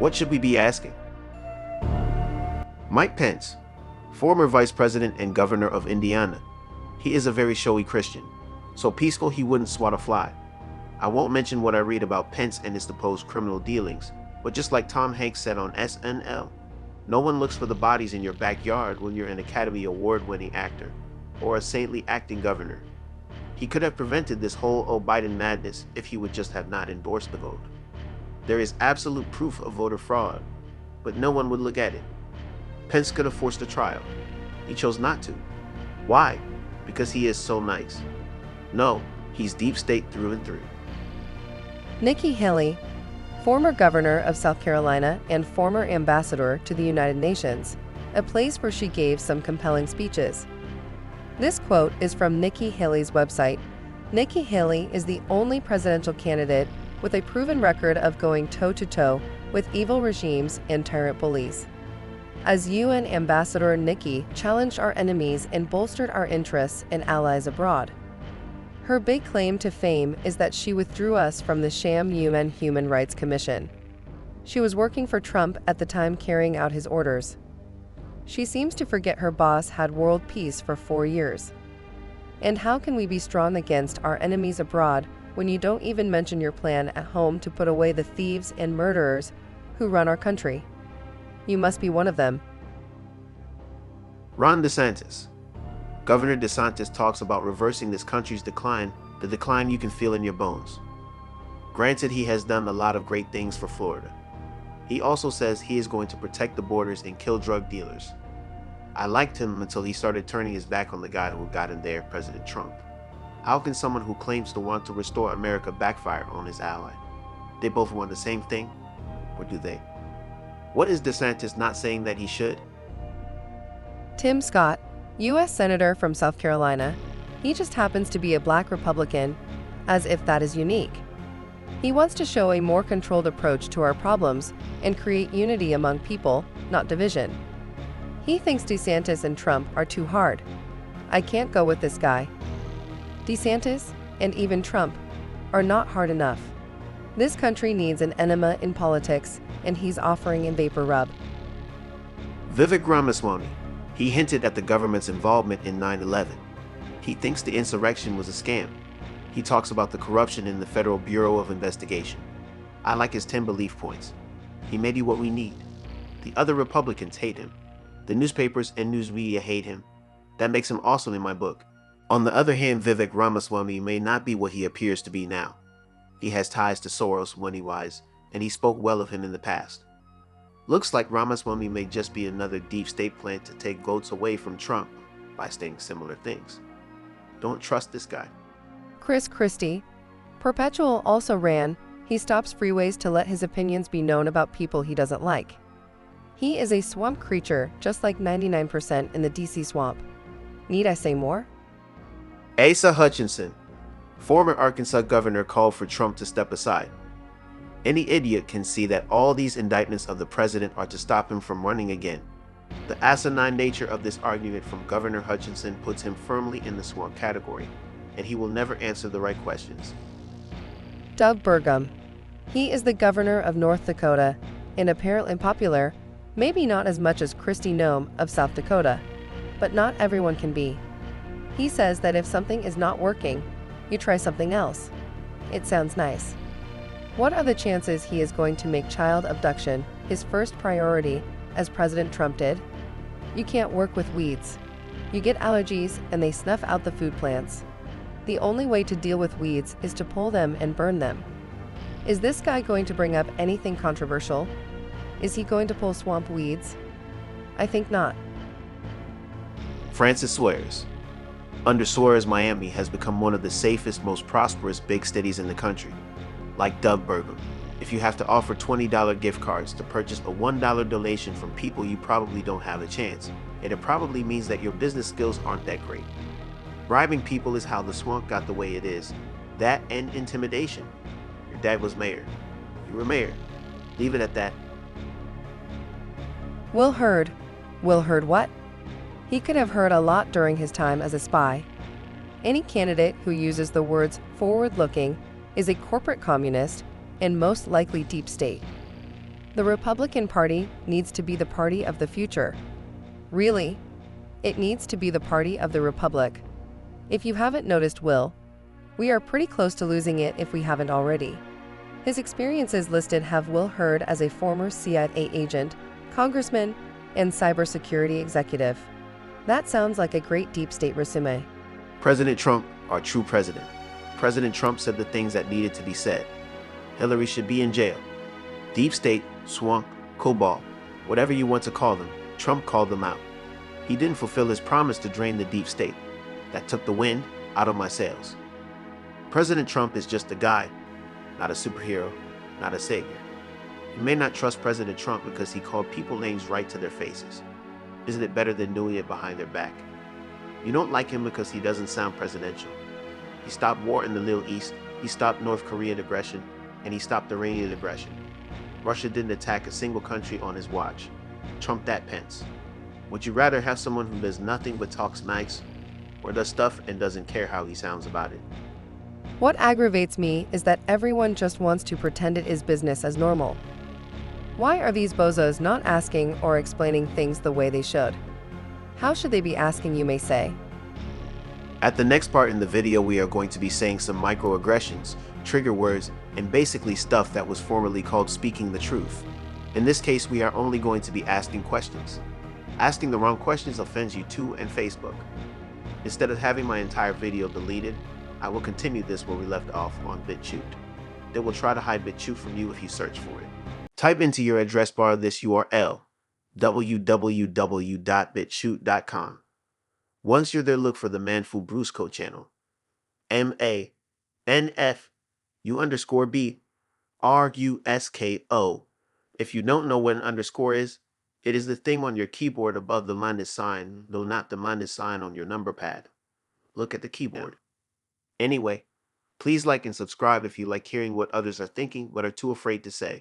What should we be asking? Mike Pence, former vice president and governor of Indiana. He is a very showy Christian, so peaceful he wouldn't swat a fly. I won't mention what I read about Pence and his supposed criminal dealings, but just like Tom Hanks said on SNL, no one looks for the bodies in your backyard when you're an Academy Award-winning actor or a saintly acting governor. He could have prevented this whole Biden madness if he would just have not endorsed the vote. There is absolute proof of voter fraud, but no one would look at it. Pence could have forced a trial. He chose not to. Why? Because he is so nice. No, he's deep state through and through. Nikki Haley, former governor of South Carolina and former ambassador to the United Nations, a place where she gave some compelling speeches. This quote is from Nikki Haley's website. Nikki Haley is the only presidential candidate with a proven record of going toe-to-toe with evil regimes and tyrant bullies. As UN Ambassador, Nikki challenged our enemies and bolstered our interests and allies abroad. Her big claim to fame is that she withdrew us from the sham UN Human Rights Commission. She was working for Trump at the time, carrying out his orders. She seems to forget her boss had world peace for 4 years. And how can we be strong against our enemies abroad when you don't even mention your plan at home to put away the thieves and murderers who run our country? You must be one of them. Ron DeSantis. Governor DeSantis talks about reversing this country's decline, the decline you can feel in your bones. Granted, he has done a lot of great things for Florida. He also says he is going to protect the borders and kill drug dealers. I liked him until he started turning his back on the guy who got him there, President Trump. How can someone who claims to want to restore America backfire on his ally? They both want the same thing, or do they? What is DeSantis not saying that he should? Tim Scott, U.S. Senator from South Carolina. He just happens to be a black Republican, as if that is unique. He wants to show a more controlled approach to our problems and create unity among people, not division. He thinks DeSantis and Trump are too hard. I can't go with this guy. DeSantis, and even Trump, are not hard enough. This country needs an enema in politics, and he's offering a vapor rub. Vivek Ramaswamy. He hinted at the government's involvement in 9/11. He thinks the insurrection was a scam. He talks about the corruption in the Federal Bureau of Investigation. I like his 10 belief points. He may be what we need. The other Republicans hate him. The newspapers and news media hate him. That makes him awesome in my book. On the other hand, Vivek Ramaswamy may not be what he appears to be now. He has ties to Soros money-wise, and he spoke well of him in the past. Looks like Ramaswamy may just be another deep state plan to take votes away from Trump by saying similar things. Don't trust this guy. Chris Christie. Perpetual also ran. He stops freeways to let his opinions be known about people he doesn't like. He is a swamp creature, just like 99% in the DC swamp. Need I say more? Asa Hutchinson. Former Arkansas governor called for Trump to step aside. Any idiot can see that all these indictments of the president are to stop him from running again. The asinine nature of this argument from Governor Hutchinson puts him firmly in the swamp category, and he will never answer the right questions. Doug Burgum. He is the governor of North Dakota, and apparently popular, maybe not as much as Kristi Noem of South Dakota, but not everyone can be. He says that if something is not working, you try something else. It sounds nice. What are the chances he is going to make child abduction his first priority, as President Trump did? You can't work with weeds. You get allergies and they snuff out the food plants. The only way to deal with weeds is to pull them and burn them. Is this guy going to bring up anything controversial? Is he going to pull swamp weeds? I think not. Francis Suarez. Under Suarez, Miami has become one of the safest, most prosperous big cities in the country. Like Doug Burgum, if you have to offer $20 gift cards to purchase a $1 donation from people you probably don't have a chance, and it probably means that your business skills aren't that great. Bribing people is how the swamp got the way it is. That and intimidation. Your dad was mayor. You were mayor. Leave it at that. Will Hurd. Will Hurd what? He could have heard a lot during his time as a spy. Any candidate who uses the words forward-looking is a corporate communist and most likely deep state. The Republican Party needs to be the party of the future. Really, it needs to be the party of the Republic. If you haven't noticed, Will, we are pretty close to losing it if we haven't already. His experiences listed have Will Hurd as a former CIA agent, congressman, and cybersecurity executive. That sounds like a great deep state resume. President Trump, our true president. President Trump said the things that needed to be said. Hillary should be in jail. Deep state, swamp, cobalt, whatever you want to call them, Trump called them out. He didn't fulfill his promise to drain the deep state. That took the wind out of my sails. President Trump is just a guy, not a superhero, not a savior. You may not trust President Trump because he called people names right to their faces. Isn't it better than doing it behind their back? You don't like him because he doesn't sound presidential. He stopped war in the Middle East, he stopped North Korean aggression, and he stopped Iranian aggression. Russia didn't attack a single country on his watch. Trump that, Pence. Would you rather have someone who does nothing but talks nice, or does stuff and doesn't care how he sounds about it? What aggravates me is that everyone just wants to pretend it is business as normal. Why are these bozos not asking or explaining things the way they should? How should they be asking, you may say? At the next part in the video, we are going to be saying some microaggressions, trigger words, and basically stuff that was formerly called speaking the truth. In this case, we are only going to be asking questions. Asking the wrong questions offends YouTube and Facebook. Instead of having my entire video deleted, I will continue this where we left off on BitChute. They will try to hide BitChute from you if you search for it. Type into your address bar this URL, www.bitchute.com. Once you're there, look for the Manfu Brusco channel, MANFU_B_RUSKO. If you don't know what an underscore is, it is the thing on your keyboard above the minus sign, though not the minus sign on your number pad. Look at the keyboard. Anyway, please like and subscribe if you like hearing what others are thinking but are too afraid to say.